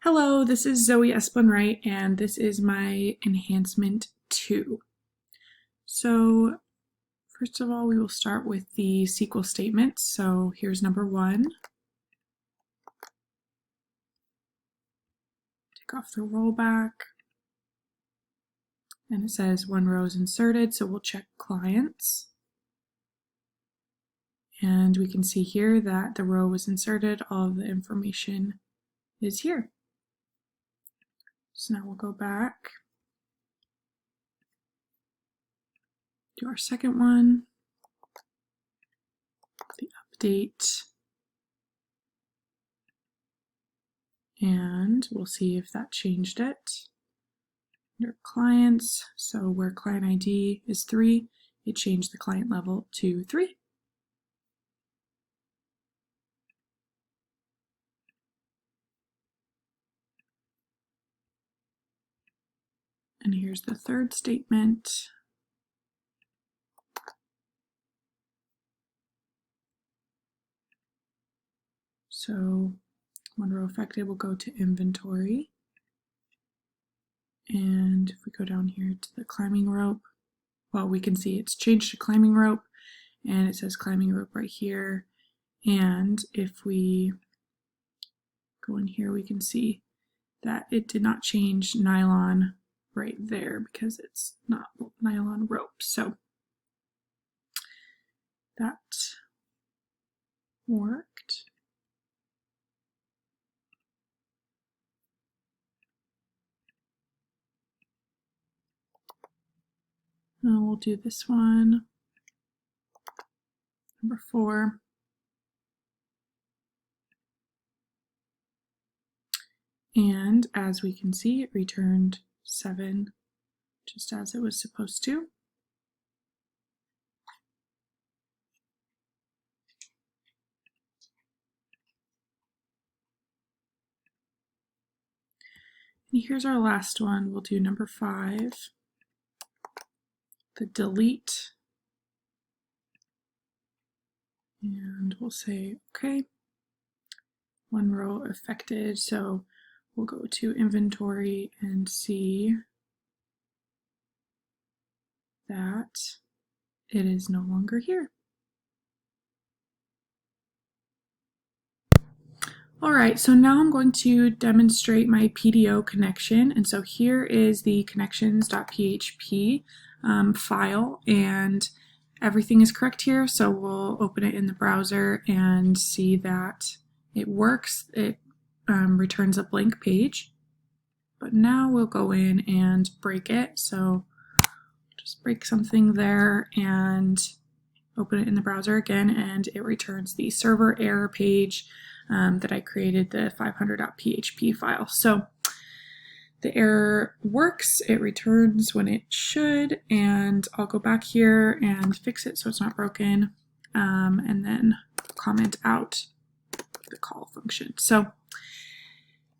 Hello, this is Zoe Esplenwright, and this is my Enhancement 2. So, first of all, we will start with the SQL statements. So here's number 1. Take off the rollback. And it says 1 row is inserted, so we'll check clients. And we can see here that the row was inserted, all of the information is here. So now we'll go back, do our second one, the update, and we'll see if that changed it. Under clients, so where client ID is 3, it changed the client level to 3. And here's the third statement. So 1 row affected will go to inventory. And if we go down here to the climbing rope, well, we can see it's changed to climbing rope, and it says climbing rope right here. And if we go in here, we can see that it did not change nylon right there because it's not nylon rope. So that worked. Now we'll do this one, number 4. And as we can see, it returned 7, just as it was supposed to. And here's our last one. We'll do number 5, the delete. And we'll say, okay, 1 row affected. So we'll go to inventory and see that it is no longer here. All right, so now I'm going to demonstrate my PDO connection. And so here is the connections.php file, and everything is correct here. So we'll open it in the browser and see that it works. It returns a blank page. But now we'll go in and break it. So just break something there and open it in the browser again, and it returns the server error page that I created, the 500.php file. So the error works, it returns when it should, and I'll go back here and fix it so it's not broken, and then comment out the call function. So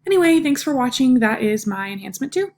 anyway, thanks for watching. That is my Enhancement 2.